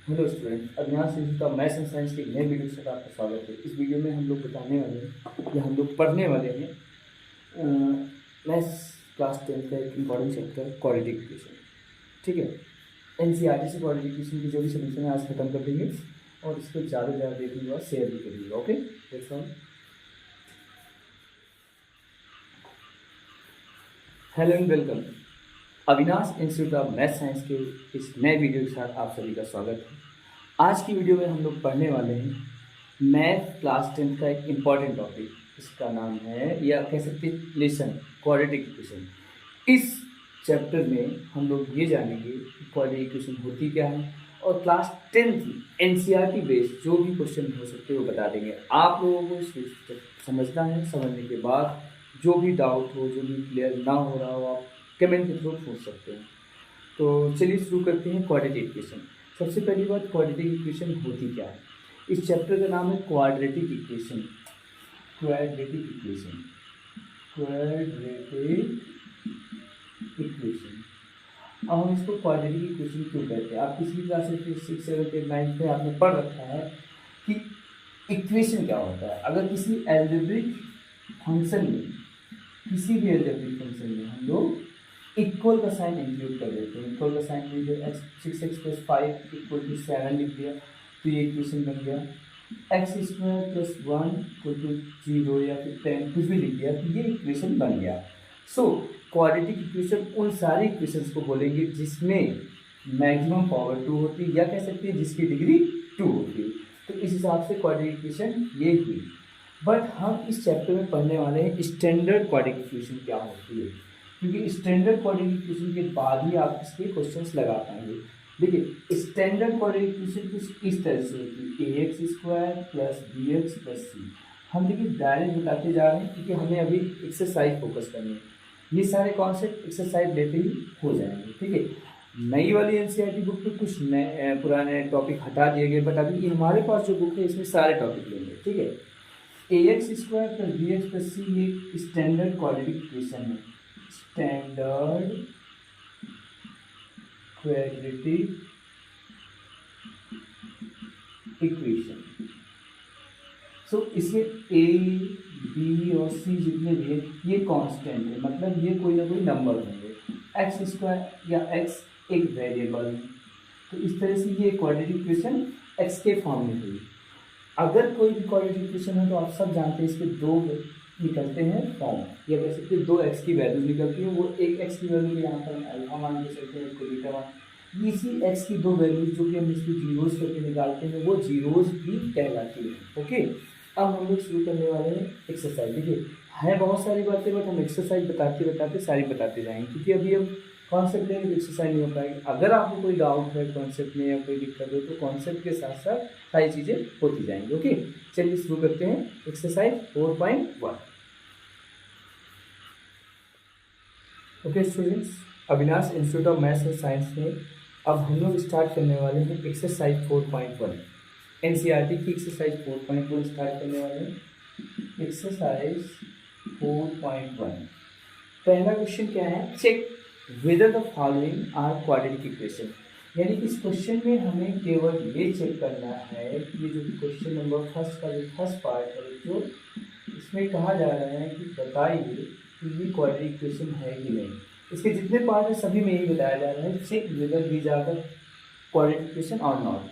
Hello student, Avinash Singh का maths and science के नए वीडियो के साथ आपका स्वागत है। इस वीडियो में हम लोग बताने वाले हैं या हम लोग पढ़ने वाले हैं मैथ्स क्लास 10 का एक इम्पॉर्टेंट चैप्टर क्वाड्रेटिक इक्वेशन। ठीक है, एनसीईआरटी से क्वाड्रेटिक इक्वेशन की जो भी सोल्यूशन है आज खत्म कर देंगे और इसको ज़्यादा से ज़्यादा देखने के बाद शेयर भी करिएगा। Okay, that's all. Hello and welcome. Avinash institute of math science के इस नए वीडियो के साथ आप सभी का स्वागत है। आज की वीडियो में हम लोग पढ़ने वाले हैं मैथ क्लास 10 का एक इम्पॉर्टेंट टॉपिक। इसका नाम है या कह सकते हैं लेसन क्वाड्रेटिक इक्वेशन। इस चैप्टर में हम लोग ये जानेंगे कि क्वाड्रेटिक इक्वेशन होती क्या है और क्लास 10 की एनसीईआरटी बेस्ड जो भी क्वेश्चन हो सकते हैं वो बता देंगे। आप लोगों को समझना है, समझने के बाद जो भी डाउट हो, जो भी क्लियर ना हो रहा हो, आप कमेंट के थ्रू पूछ सकते हैं। तो चलिए शुरू करते हैं क्वाड्रेटिक इक्वेशन। सबसे पहली बात, क्वाड्रेटिक इक्वेशन होती क्या है। इस चैप्टर का नाम है quadratic equation. Quadratic equation, quadratic equation. अब हम इसको क्वाड्रेटिक इक्वेशन क्यों कहते हैं। आप किसी भी क्लास 6, 7, 8, 9 में आपने पढ़ रखा है कि इक्वेशन क्या होता है। अगर किसी एल्जेब्रिक फंक्शन में, किसी भी एल्जेब्रिक फंक्शन में हम लोग इक्वल का साइन इंक्लूड कर देते हैं। इक्वल का साइन लीजिए, एक्स 6x + 5 = 7 लिख दिया तो ये इक्वेशन बन गया। x² + 1 = 0 या फिर 10 कुछ भी लिख दिया तो ये इक्वेशन बन गया। सो क्वाड्रेटिक इक्वेशन उन सारे इक्वेशंस को बोलेंगे जिसमें मैक्सिमम पावर 2 होती है या कह सकते हैं जिसकी डिग्री 2 होती है। तो इस हिसाब से क्वाड्रेटिक इक्वेशन ये हुई। बट हम इस चैप्टर में पढ़ने वाले हैं स्टैंडर्ड क्वाड्रेटिक इक्वेशन क्या होती है, क्योंकि स्टैंडर्ड क्वाड्रेटिक इक्वेशन के बाद ही आप इसके क्वेश्चंस लगा पाएंगे। देखिए, स्टैंडर्ड क्वाड्रेटिक इक्वेशन कुछ इस तरह से होती है, ax² + bx + c। हम देखिए डायरेक्ट बताते जा रहे हैं क्योंकि हमें अभी एक्सरसाइज फोकस करनी है। ये सारे कॉन्सेप्ट एक्सरसाइज लेते ही हो जाएंगे। ठीक है, नई वाली एनसीईआरटी बुक में कुछ नए पुराने टॉपिक हटा दिए गए, बट अभी हमारे पास जो बुक है इसमें सारे टॉपिक लेंगे। ठीक है, ax² + bx + c ये स्टैंडर्ड क्वाड्रेटिक इक्वेशन है। Standard quadratic equation. सो इसमें a, b और c जितने भी हैं ये कांस्टेंट है, मतलब ये कोई ना कोई नंबर होंगे। x² या x एक वेरिएबल है, तो इस तरह से ये क्वाड्रेटिक इक्वेशन x के फॉर्म में हुई। अगर कोई भी क्वाड्रेटिक इक्वेशन है तो आप सब जानते हैं इसके दो निकलते हैं फॉर्म, या वैसे कि दो एक्स की वैल्यू निकलती है। वो एक एक्स की वैल्यू यहाँ पर अल्फा मान के चलते हैं, इसको बीटा मान। इसी एक्स की दो वैल्यू जो कि हम इसको जीरोज करके निकालते हैं वो जीरोज भी कहलाती है। ओके, अब हम लोग शुरू करने वाले हैं एक्सरसाइज। देखिए है बहुत सारी बातें, बट हम एक्सरसाइज बताते बताते सारी बताते जाएंगे, क्योंकि अभी हम कॉन्सेप्ट लेंगे तो एक्सरसाइज नहीं हो पाएगी। अगर आपको कोई डाउट है कॉन्सेप्ट में या कोई दिक्कत हो तो कॉन्सेप्ट के साथ साथ सारी चीज़ें होती जाएंगी। ओके, चलिए शुरू करते हैं exercise 4.1। Okay students, Avinash institute of maths and science में अब हम लोग स्टार्ट करने वाले हैं एक्सरसाइज 4.1। एनसीईआरटी की एक्सरसाइज 4.1 स्टार्ट करने वाले हैं। एक्सरसाइज 4.1 पहला क्वेश्चन क्या है, check whether the following are quadratic equation. यानी कि इस क्वेश्चन में हमें केवल ये चेक करना है कि ये जो क्वेश्चन नंबर फर्स्ट का जो फर्स्ट पार्ट है, जो इसमें कहा जा रहा है कि बताइए कि ये क्वाड्रेटिक इक्वेशन है कि नहीं। इसके जितने पार्ट है सभी में यही बताया जा रहा है, check whether these are the quadratic equation और not.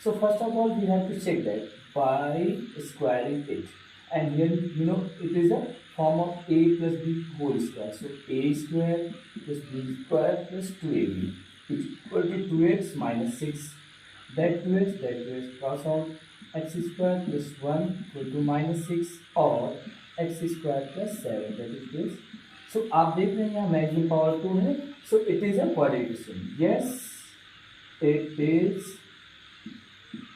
So first of all we have to check that by squaring it, and here you know it is a form of a plus b whole square. So a square plus b square plus 2ab is equal to 2x minus 6. That 2x cross out, x square plus 1 equal to minus 6 और x square plus 7 that is this. So आप देख रहे हैं यहाँ maximum power 2 है, so it is a quadratic equation. Yes, it is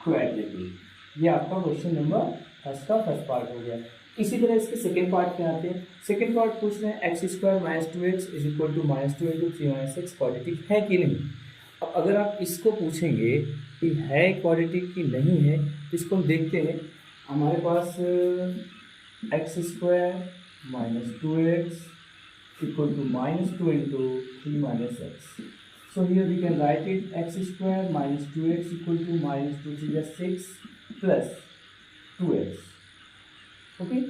quadratic. ये आपका question number first का फर्स्ट पार्ट हो गया। इसी तरह इसके सेकेंड पार्ट पे आते हैं। सेकेंड पार्ट पूछ रहे हैं x² - 2x = -2 × 3 - 6 क्वाड्रेटिक है कि नहीं। अब अगर आप इसको पूछेंगे कि है क्वाड्रेटिक कि नहीं है तो इसको हम देखते हैं। हमारे पास x² - 2x = -2 × 3 - x। So here we can write it x square minus 2x equal to minus 2 to the 6 plus 2x. Okay,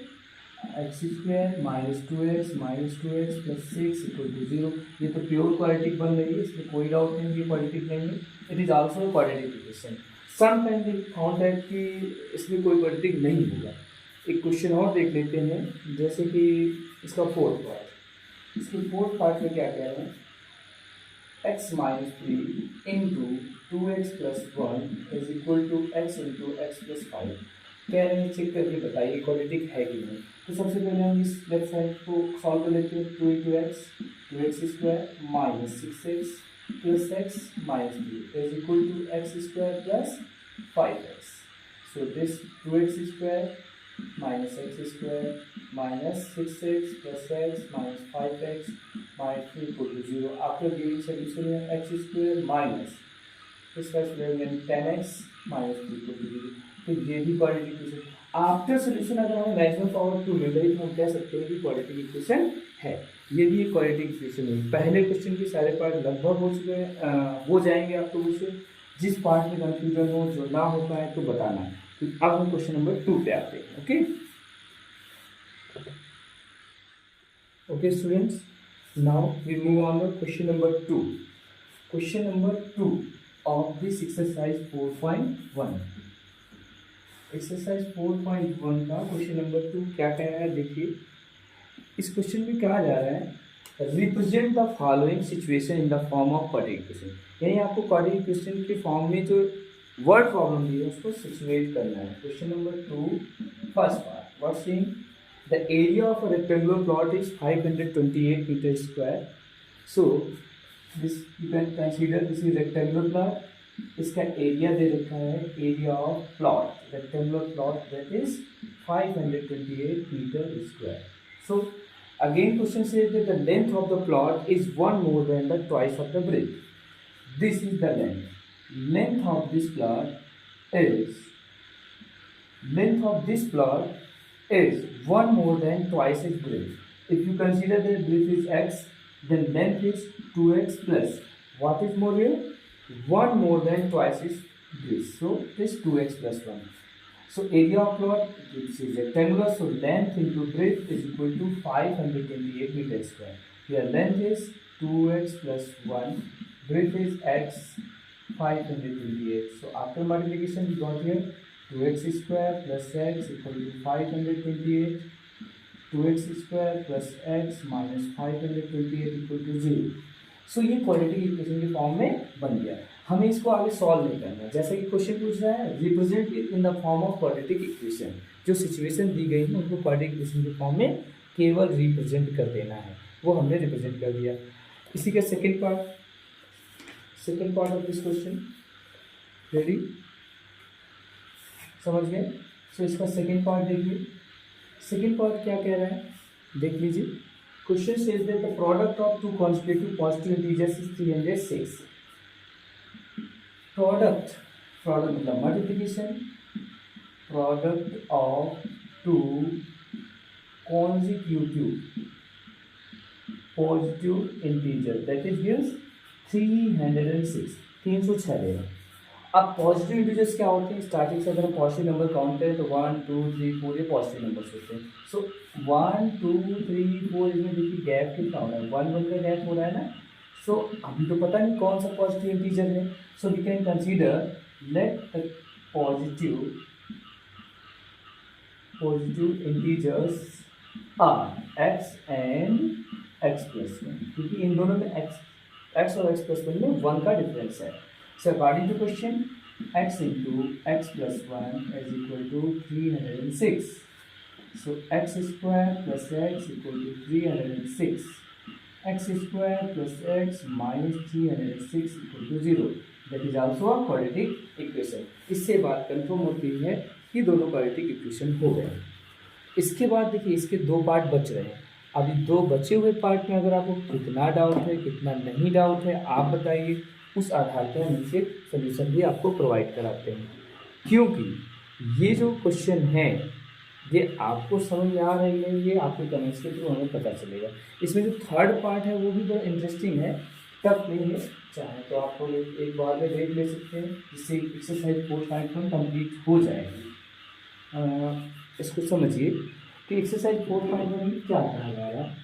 x square minus 2x plus 6 equal to 0. ये तो प्योर क्वाड्रेटिक बन रही है, इसमें कोई डाउट नहीं कि quadratic नहीं है. It is also quadratic equation. Sometimes we found that कि इसमें कोई क्वाड्रेटिक नहीं होगा. एक क्वेश्चन और देख लेते हैं, जैसे कि इसका फोर्थ पार्ट. इसके फोर्थ पार्ट में क्या कह रहे हैं, x minus 3 into 2x plus 1 is equal to x into x plus 5. कह रहे हैं चेक करके बताइए क्वाड्रेटिक है कि नहीं. तो सबसे पहले हम इस लेफ्ट साइड को सॉल्व कर लेते हैं. 2 into x, 2x square minus 6x plus x minus 3 is equal to x square plus 5x. So this 2x square minus x square minus 6x plus x minus 5x minus 3 equal to 0. After giving solution x square minus इसका square 10x minus 3 equal to 0. तो ये भी quadratic equation. After solution अगर हमें maximum power 2 मिल रही तो हम कह सकते हैं कि क्वाड्रेटिक इक्वेशन है. ये भी एक क्वाड्रेटिक इक्वेशन है. पहले क्वेश्चन के सारे पार्ट लगभग हो चुके हैं, हो जाएंगे आप लोगों से. जिस पार्ट में कंफ्यूजन हो, जो ना हो पाए तो बताना है. तो अब हम क्वेश्चन नंबर 2 पे आते हैं. Okay students, now we move on to question number 2. Question number 2 of this exercise 4.1. Exercise 4.1 का क्वेश्चन नंबर 2 क्या कह रहा है, देखिए. इस क्वेश्चन में कहा जा रहा है represent the following situation in the form of quadratic equation. यानी आपको क्वाड्रेटिक इक्वेशन के फॉर्म में जो वर्ड प्रॉब्लम दी है उसको सिचुएट करना है. Question number 2 first part what saying the area of a rectangular plot is 528 metre square. So this you can consider this is rectangular plot. इसका एरिया दे रखा है, area of plot rectangular plot that is 528 metre square. So again question says that the length of the plot is one more than the twice of the breadth. This is the length. Length of this plot is one more than twice its breadth. If you consider that breadth is x, then length is 2x plus what is more here? 1 more than twice its breadth. So this 2x plus 1. So area of plot, which is rectangular, so length into breadth is equal to 528 meter square. Here length is 2x plus 1, breadth is x 528. So after multiplication we got here 2x square plus x equal to 528. 2x square plus x minus 528 equal to 0. सो ये quadratic equation के form में बन गया. हमें इसको आगे solve नहीं करना है. जैसे कि क्वेश्चन पूछ रहा है represent it in the form of quadratic equation. जो सिचुएशन दी गई है उनको क्वाड्रेटिक इक्वेशन के फॉर्म में केवल रिप्रेजेंट कर देना है. वो हमने रिप्रेजेंट कर दिया. इसी का second part of this question ready, समझ गए. सो इसका सेकेंड पार्ट देखिए. सेकेंड पार्ट क्या कह रहा है देख लीजिए. Question says that the product of two consecutive positive integers is 306. Product मतलब multiplication. Product of two consecutive positive integer that is gives 306. 306 देगा. अब पॉजिटिव इंटीजर्स क्या होते हैं, स्टार्टिंग से अगर हम पॉजिटिव नंबर काउंट करें तो 1 2 3 4 ये पॉजिटिव नंबर्स होते हैं. सो 1 2 3 4 इसमें देखिए गैप कितना हो रहा है, 1 1 का गैप हो रहा है ना. सो अभी तो पता नहीं कौन सा पॉजिटिव इंटीजर है. So we can consider let the positive integers are x and x plus 1, क्योंकि इन दोनों में x और x प्लस 1 में 1 का डिफरेंस है. So according to question, x into x plus 1 is equal to 306. So x square plus x equal to 306. X square plus x minus 306 equal to 0. That is also a quadratic equation. इससे बात confirm होती है कि दोनों quadratic equation हो गए. इसके बाद देखिए इसके दो पार्ट बच रहे हैं. अभी दो बचे हुए पार्ट में अगर आपको कितना डाउट है कितना नहीं डाउट है आप बताइए. उस आधार पर हम इसे सोल्यूशन भी आपको प्रोवाइड कराते हैं, क्योंकि ये जो क्वेश्चन है ये आपको समझ में आ रही है, ये आपके कमेंट्स के थ्रू हमें पता चलेगा. इसमें जो थर्ड पार्ट है वो भी बड़ा इंटरेस्टिंग है, टफ नहीं है, चाहे तो आप एक बार में देख ले सकते हैं, जिससे एक्सरसाइज 4.1 कंप्लीट हो जाएगी। इसको समझिए कि एक्सरसाइज 4.1 में क्या कहा जा रहा है।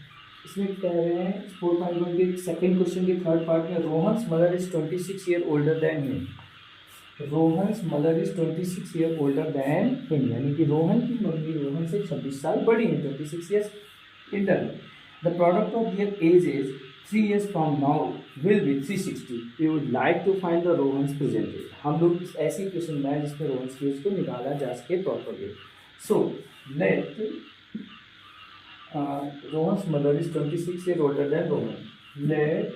इसमें कह रहे हैं 4.1 के सेकंड क्वेश्चन के थर्ड पार्ट में, Rohan's mother is 26 year older than him. Rohan's mother is 26 year older than him, यानी कि रोहन की मम्मी रोहन से 26 साल बड़ी है, 26 years interval. The product of their age is 3 years from now will be 360. We would like to find the Rohan's present age. हम लोग इस ऐसी क्वेश्चन बनाए जिसमें रोहन्स की एज को निकाला जा सके properly. So let Rohan's mother is 26 years older than Rohan. Let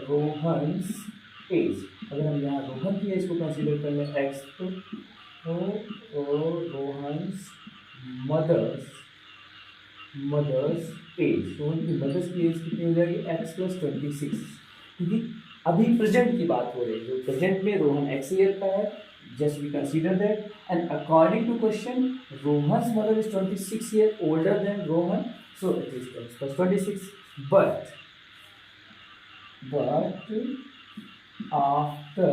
Rohan's age, अगर हम यहाँ रोहन की एज को कंसीडर कर लें एक्स, तो रोहन्स मदर्स एज, रोहन की मदर्स की एज कितनी हो जाएगी, एक्स प्लस 26, क्योंकि अभी प्रेजेंट की बात हो रही है, जो प्रेजेंट में रोहन एक्स ईयर का है, just we consider that, and according to question Rohan's mother is 26 years older than Rohan, so it is x plus 26, but after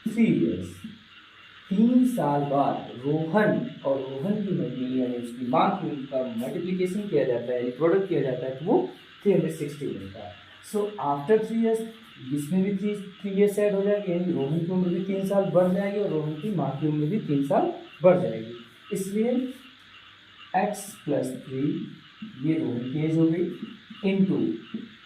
3 years, 3 साल बाद रोहन और रोहन की मम्मी यानी उसकी माँ की उनका मल्टीप्लिकेशन किया जाता है, प्रोडक्ट किया जाता है, तो वो 360 मिलता है। सो आफ्टर 3 years इसमें भी 3 years ऐड हो जाएगी, यानी रोहन की उम्र भी 3 साल बढ़ जाएगी और रोहन की माँ की उम्र भी 3 साल बढ़ जाएगी। इसलिए x प्लस 3 ये रोहन की एज हो गई, इंटू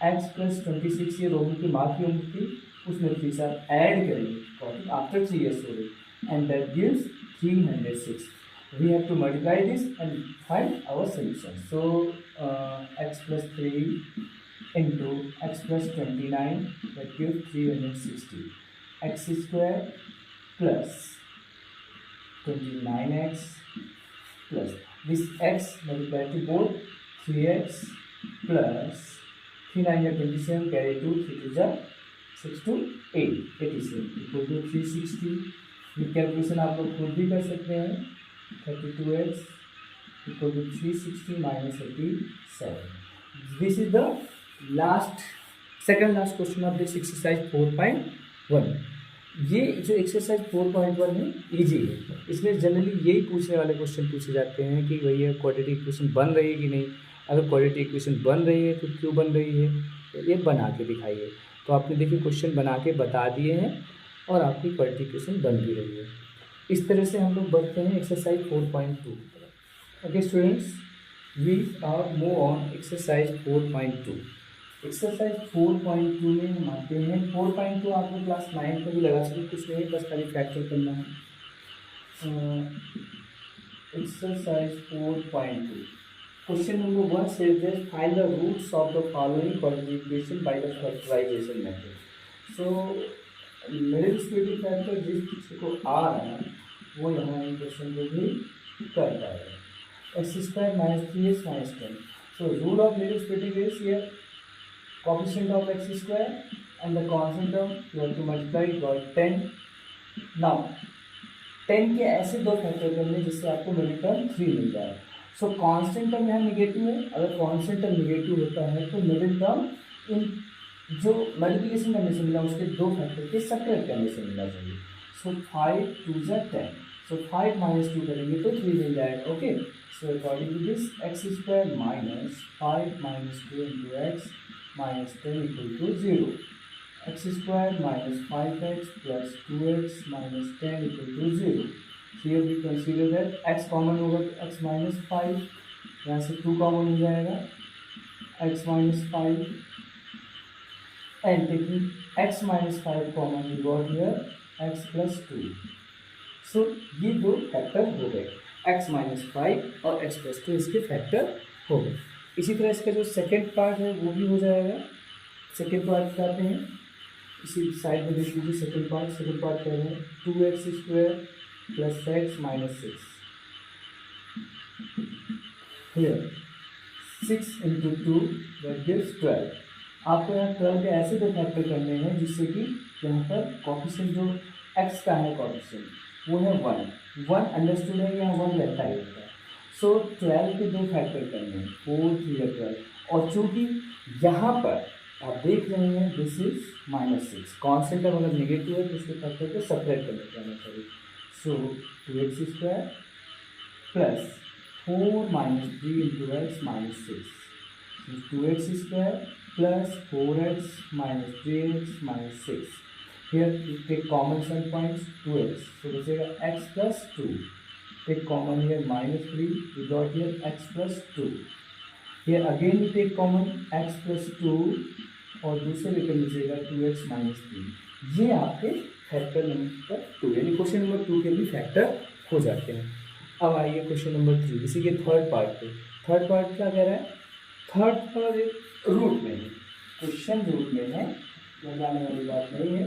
एक्स प्लस 26 ये रोहन की माँ की उम्र थी, उसमें 3 साल ऐड करेंगे आफ्टर 3 years हो गई, and that gives 306. We have to multiply this and find our solution. So x plus 3 into x plus 29, that gives 360. X square plus 29x plus this x multiplied to both 3x plus 3 9 27, carry 2, 3 2 6 to 8, 87 equal to 360. ये calculation आप लोग खुद भी कर सकते हैं, 32x equal to 360 minus 87। This is the second last question of this exercise 4.1। ये जो एक्सरसाइज 4.1 है इजी है, इसमें जनरली यही पूछने वाले क्वेश्चन पूछे जाते हैं कि भैया क्वाड्रेटिक इक्वेशन बन रही है कि नहीं, अगर क्वाड्रेटिक इक्वेशन बन रही है तो क्यों बन रही है, तो ये बना के दिखाइए। तो आपने देखिए क्वेश्चन बना के बता दिए हैं और आपकी क्वाड्रेटिक इक्वेशन बन भी रही है। इस तरह से हम लोग बढ़ते हैं exercise 4.2। Okay students, we are move on exercise 4.2। Exercise 4.2 में हम आते हैं। 4.2 आप लोग क्लास 9 में भी लगा सकते, कुछ नहीं बस खाली फैक्टर करना है। Exercise 4.2 question number 1 says that find the roots of the following quadratic equation by the factorization method। so middle square factor जिस को आ रहा है वो यहाँ इन क्वेश्चन को भी कर पाएगा। X square minus 3x minus 10। So rule of middle square is here coefficient of x square and the constant term you have to multiply by 10। Now 10 के ऐसे दो फैक्टर करने जिससे आपको मिडिल टर्म 3 मिल जाए। सो कांस्टेंट टर्म यहाँ negative है, अगर कांस्टेंट टर्म निगेटिव होता है तो मिडिल टर्म इन जो मल्टीप्लिकेशन करने से मिला उसके दो फैक्टर के सेपरेट करने से मिलना चाहिए। सो 5 2 10, सो 5 माइनस 2 करेंगे तो 3 मिल जाएगा। Okay, so according to this x square minus 5 minus 2 into x minus 10 equal to 0। X square minus 5x plus 2x minus 10 equal to 0। Here we consider that x common होगा तो एक्स माइनस 5, यहाँ से 2 common हो जाएगा, x minus 5 and taking x minus 5 common we got here x plus 2। so ये दो factor हो गए, x minus 5 और x plus 2 इसके फैक्टर हो गए। इसी तरह इसका जो सेकेंड पार्ट है वो भी हो जाएगा। सेकेंड पार्ट कहते हैं, इसी साइड में देख लीजिए सेकेंड पार्ट कह रहे हैं 2x square plus x minus 6 here 6 into 2 that gives 12। आपको यहाँ 12 के ऐसे दो फैक्टर करने हैं जिससे कि यहाँ पर कोएफिशिएंट जो x का है कोएफिशिएंट वो है 1 अंडरस्टूड है, यहाँ 1 रहता ही रहता है। सो 12 के दो फैक्टर करने हैं 4 3 12, और चूँकि यहाँ पर आप देख रहे हैं दिस इज -6, कॉन्स्टेंट है मतलब नेगेटिव है तो इसके फैक्टर को सेपरेट करने के आना चाहिए। सो 2x² plus 4 - 3 into x -6, 2x² plus 4x minus 3x minus 6. Here you take common some points 2x. So this is x plus 2. Take common here -3. We got here x plus 2. Here again you take common x plus 2 और दूसरे लेकर लीजिएगा 2x minus 3. ये आपके factor number 2 यानी question number 2 के भी factor हो जाते हैं। अब आइए क्वेश्चन नंबर 3 इसी के थर्ड पार्ट पे। थर्ड पार्ट क्या कह रहा है? थर्ड पार्ट रूट में है, क्वेश्चन रूट में है, लगाने वाली बात नहीं है।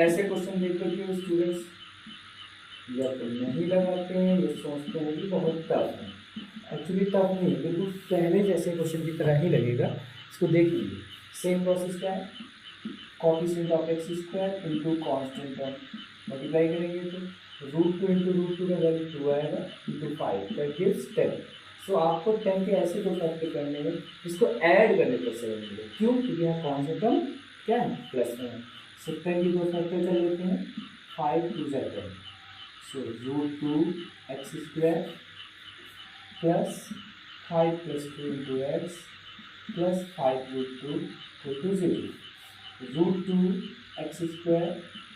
ऐसे क्वेश्चन देख कर के स्टूडेंट्स या तो नहीं लगाते हैं या सोचते हैं कि बहुत टफ है। एक्चुअली टफ नहीं है, बिल्कुल पहले जैसे क्वेश्चन की तरह ही लगेगा। इसको देख लीजिए, सेम प्रोसेस क्या है, coefficient of x² into constant of multiply करेंगे तो √2 इंटू √2 का वैल्यू 2 आएगा इंटू 5 दैट गिव्स 10। सो आपको 10 के ऐसे दो फैक्टर करने हैं इसको ऐड करने पर 7 मिलेगा। क्यों? क्योंकि यहाँ कौन सा क्या है, प्लस में है। सो 10 की दो फैक्टर कर लेते हैं, 5 2 10। सो √2x² plus 5 + 2 into x plus 5 √2 = 0। √2x²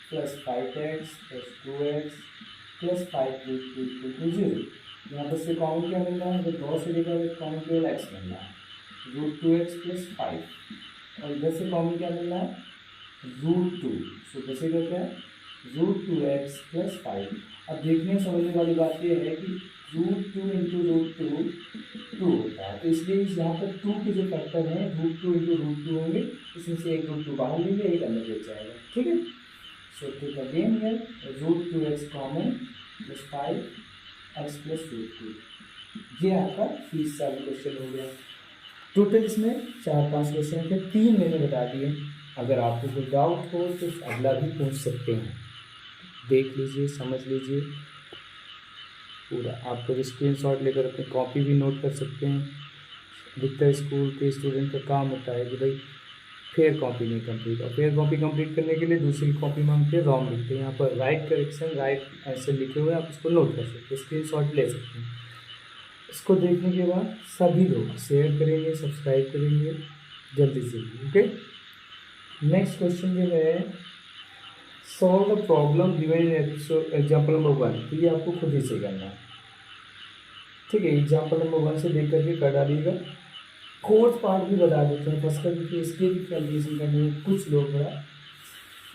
plus 5x plus 2x plus 5 √2 = 0। यहाँ पर से कॉमन क्या मिल रहा है? तो 2 से लेकर कॉमन केवल x मिल रहा है, √2x प्लस 5। और इधर से कॉमन क्या मिल रहा है? √2। सो बचेगा क्या? √2x plus 5। अब देखने समझने वाली बात यह है कि √2 इंटू √2 2 होता है, तो इसलिए यहाँ पर 2 के जो फैक्टर हैं √2 इंटू √2 होंगे, इसमें से एक √2 बाहर लेंगे, एक अंदर ले जाएगा। ठीक है। So take again here √2x common plus 5x plus √2। ये आपका 30 साल क्वेश्चन हो गया। टोटल इसमें 4-5 क्वेश्चन थे, 3 मैंने बता दिए। अगर आपको कोई डाउट हो तो अगला भी पूछ सकते हैं। देख लीजिए, समझ लीजिए पूरा। आपको स्क्रीनशॉट लेकर अपनी कॉपी भी नोट कर सकते हैं। अधिकतर स्कूल के स्टूडेंट का काम होता है कि भाई फेयर कॉपी नहीं कंप्लीट, और फेयर कॉपी कंप्लीट करने के लिए दूसरी कॉपी मांगते हैं, रॉन्ग लिखते हैं। यहाँ पर राइट करेक्शन, राइट आंसर लिखे हुए आप उसको नोट कर सकते हैं, स्क्रीनशॉट ले सकते हैं। इसको देखने के बाद सभी लोग शेयर करेंगे, सब्सक्राइब करेंगे जल्दी से। ओके, नेक्स्ट क्वेश्चन जो है, solve the problem given in example number 1। तो ये आपको खुद ही से करना है। ठीक है, एग्जाम्पल नंबर 1 से देख करके कर डालिएगा। फोर्थ पार्ट भी बता देते हैं बस, क्योंकि इसके भी कैलकुलेशन करने में कुछ लोग बड़ा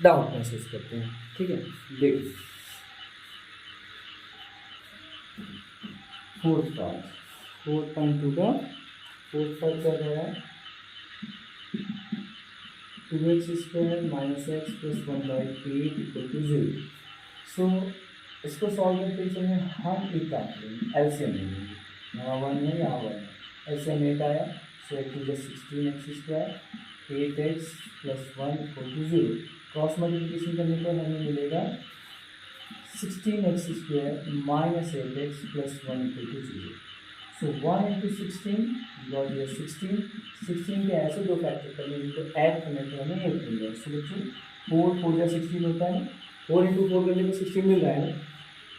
डाउट महसूस करते हैं। ठीक है, देखिए फोर्थ पार्ट 4.2 का फोर्थ पार्ट क्या कह रहा है? 2x² - x + 1/8 = 0। सो इसको सॉल्व करते समय हम एक काम करेंगे, एलसीएम लेंगे। यहाँ 1 है, यहाँ 1 है, एलसीएम 8 आया। सो 8 × 16x², 8x + 1 = 0। क्रॉस मल्टीप्लिकेशन करने पर हमें मिलेगा 16x² - 8x + 1 = 0। सो 1 × 16 गॉट ये 16 के ऐसे दो फैक्टर करने जिनको ऐड करने पर हमें 8 मिल जाए। सो बच्चों 4 4 या 16 होता है, 4 × 4 करने पर 16 मिल रहा है ना।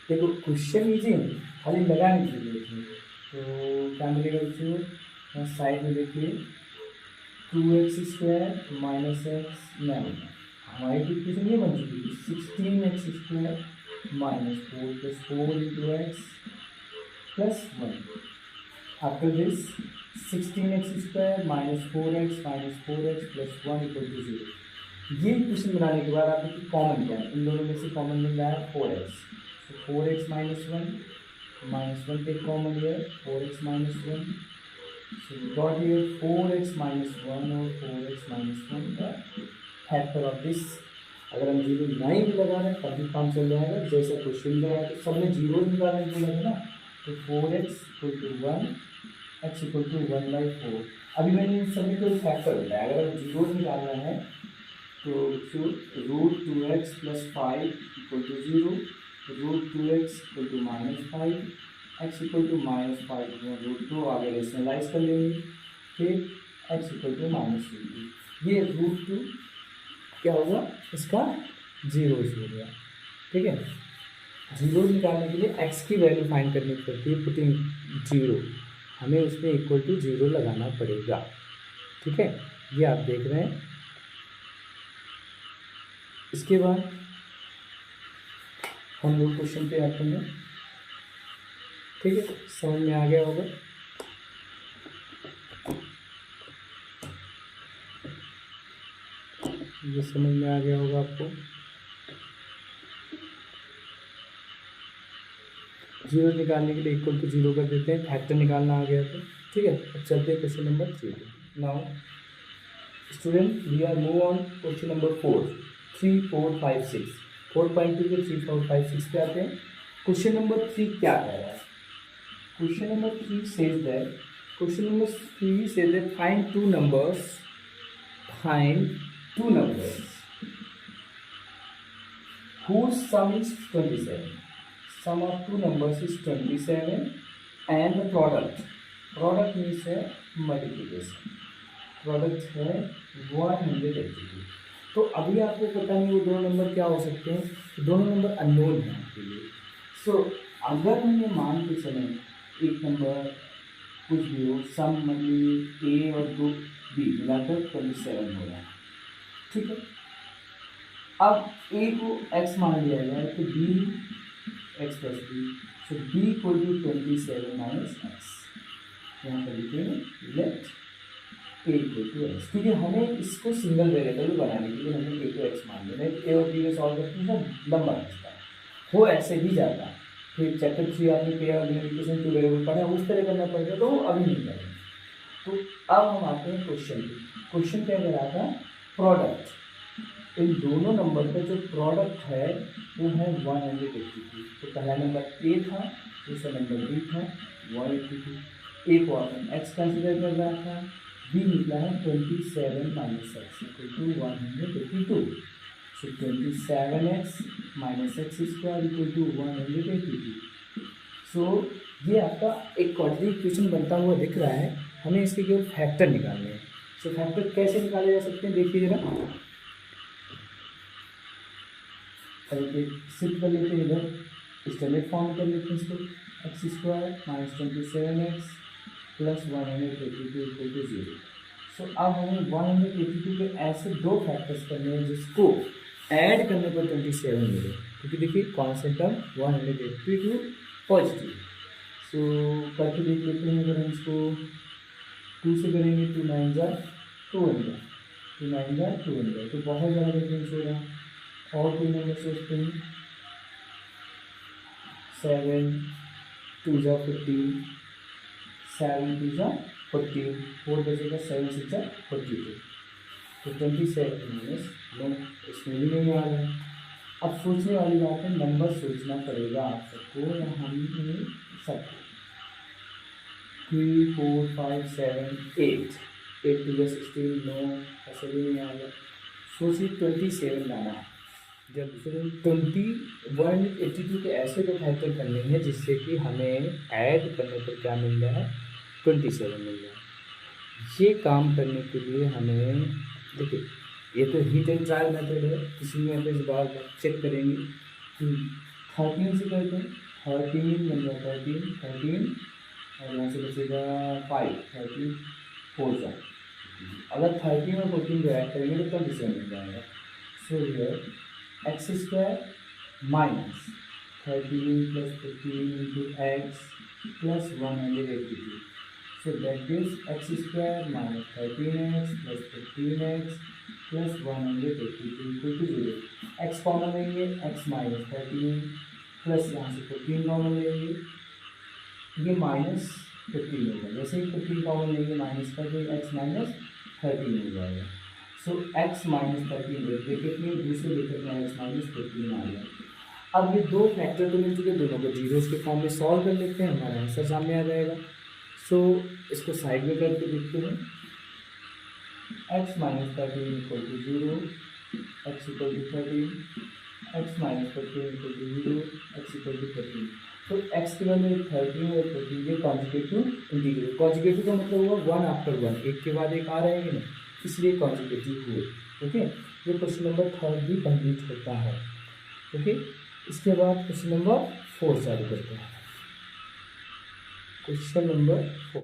देखो क्वेश्चन ईजी है, खाली लगाने की जरूरत है। तो क्या मिलेगा बच्चों? साइड में देखिए 2x² - x नहीं, हमारी इक्वेशन ये बन चुकी है 16x² - 4 + 4 × x + 1। After this 16x² - 4x - 4x + 1 = 0। ये इक्वेशन बनाने के बाद आपको कॉमन क्या है? इन दोनों में से कॉमन मिल रहा है 4x। So 4x - 1 take common here, 4x - 1। So we got here 4x - 1 और 4x - 1 का फैक्टर ऑफ दिस। अगर हम 0 नहीं भी लगा रहे हैं तब भी काम चल जाएगा। जैसा क्वेश्चन का है तो सब में 0 निकालने को लगे ना, तो 4x = 1, x = 1/4। अभी मैंने इन सभी को फैक्टर बताया। अगर हम 0 निकालना है तो √2x + 5 = 0, √2x = -5, x = -5 √2 आगे रेशनलाइज कर लेंगे, फिर x = -2। ये रूट 2 क्या होगा इसका, जीरोस हो गया। ठीक है, जीरो निकालने के लिए एक्स की वैल्यू फाइंड करनी पड़ती है, पुटिंग जीरो, हमें उसमें इक्वल टू जीरो लगाना पड़ेगा। ठीक है, ये आप देख रहे हैं। इसके बाद हम लोग क्वेश्चन पे आते हैं। ठीक है, समझ में आ गया होगा। ये समझ में आ गया होगा आपको। जीरो निकालने के लिए इक्वल टू जीरो कर देते हैं, फैक्टर निकालना आ गया तो। ठीक है, अब चलते हैं question number 3। Now student we are move on question number 4, 3, 4, 5, 6। 4.2 के 3, 4, 5, 6 पे आते हैं। क्वेश्चन नंबर 3 क्या कह रहा है? Question number 3 says that, question number 3 says that find two numbers whose sum is 27. Sum of two numbers is 27 and the product means है multiplication, product है 182। तो अभी आपको पता नहीं वो दोनों नंबर क्या हो सकते हैं, दोनों नंबर अननोन है आपके लिए। सो अगर हमने मान के चले एक नंबर कुछ भी हो, सम मतलब ए और दो बी मिलाकर 27 हो रहा है। ठीक है, अब ए को x मान लिया जाए तो b x plus b, so b को डू 27 माइनस एक्स। यहाँ पर लिखेंगे let a equal to x, क्योंकि हमें इसको सिंगल वेरिएबल बनाने के लिए हमें ए को एक्स मान लेना है। ए और बी में सॉल्व करते हैं लंबा रास्ता हो, ऐसे भी जाता है। फिर चैप्टर 3 आपने पे और मल्टीप्लिकेशन टू वेरिएबल पढ़ा, उस तरह करना पड़ेगा, तो अभी नहीं करेंगे। तो अब हम आते हैं क्वेश्चन पे। क्वेश्चन क्या कह रहा था? प्रोडक्ट, इन दोनों नंबर का जो प्रोडक्ट है वो है 182। तो पहला नंबर ए था, दूसरा नंबर बी था 182। ए को आपने एक्स कंसिडर कर रहा था, बी निकला है 27 minus x equal to 182। So 27x minus x square equal to 182। So ये आपका एक क्वाड्रेटिक इक्वेशन बनता हुआ दिख रहा है, हमें इसके केवल फैक्टर निकालने हैं। सो फैक्टर कैसे निकाले जा सकते हैं देखिए जरा। शिफ्ट कर लेते हैं इधर, स्टैंडर्ड फॉर्म कर लेते हैं इसको, x square minus 27x plus 182 equal to 0। So अब हमें 182 के ऐसे दो फैक्टर्स करने हैं जिसको ऐड करने पर 27 मिले, क्योंकि देखिए कॉन्सेंट टर्म 182 पॉजिटिव। सो करके देख लेते हैं। अगर हम इसको 2 से करेंगे 2 9 जा 2 1 2 9 जा 2 1, तो बहुत ज़्यादा डिफरेंस हो रहा है। और कोई नंबर सोचते हैं, 7 2 जा 15, 7 2 जा 14, 4 बचेगा, 7 6 जा 42, तो 27 माइनस नो, इसमें भी नहीं आ रहा है। अब सोचने वाली बात है, नंबर सोचना पड़ेगा आप सबको या हम सबको। 3 4 5 7 8 8 2 जा 16, नो ऐसे भी नहीं आ रहा। सोचिए 27 लाना है, जब 182 के ऐसे दो फैक्टर करने हैं जिससे कि हमें ऐड करने पर क्या मिल रहा है, 27 मिल रहा है। ये काम करने के लिए हमें देखिए, ये तो हिट एंड ट्रायल मेथड है, किसी में आप इस बार चेक करेंगे। 13 से करते हैं, 13 बन जाए 13 और यहाँ से बचेगा 5, 13 4 जा। अगर 13 और 14 को ऐड करेंगे तो 27 मिल जाएगा। So here x square minus 13 plus 15 into x plus 182। So that is x square minus 13x plus 15x plus 182 equal to 0। X common लेंगे, एक्स माइनस 13 प्लस यहाँ से 15 कॉमन लेंगे, ये माइनस 15 होगा। जैसे ही 15 कॉमन लेंगे माइनस का, तो एक्स माइनस 13 हो जाएगा। सो एक्स माइनस 13 ब्रैकेट में, दूसरे ब्रैकेट में एक्स माइनस 15 आ गया। अब ये दो फैक्टर तो मिल चुके, दोनों को जीरोस के फॉर्म में सॉल्व कर लेते हैं, हमारा आंसर सामने आ जाएगा। सो इसको साइड में करके देखते हैं। X minus 13 equal to 0, x equal to 13, x minus 13 equal to 0, x equal to 13। तो एक्स की वैल्यू 13 और 14 के कॉन्जुगेटिव इंटीग्रल। कॉन्जुगेटिव का मतलब हुआ 1 आफ्टर 1, एक के बाद एक आ रहे हैं कि नहीं। इसलिए कॉन्जिक्यूटिव हुए। ओके, ये क्वेश्चन नंबर 3 भी कंप्लीट होता है। ओके, इसके बाद क्वेश्चन नंबर 4 चालू करते हैं। Question number 4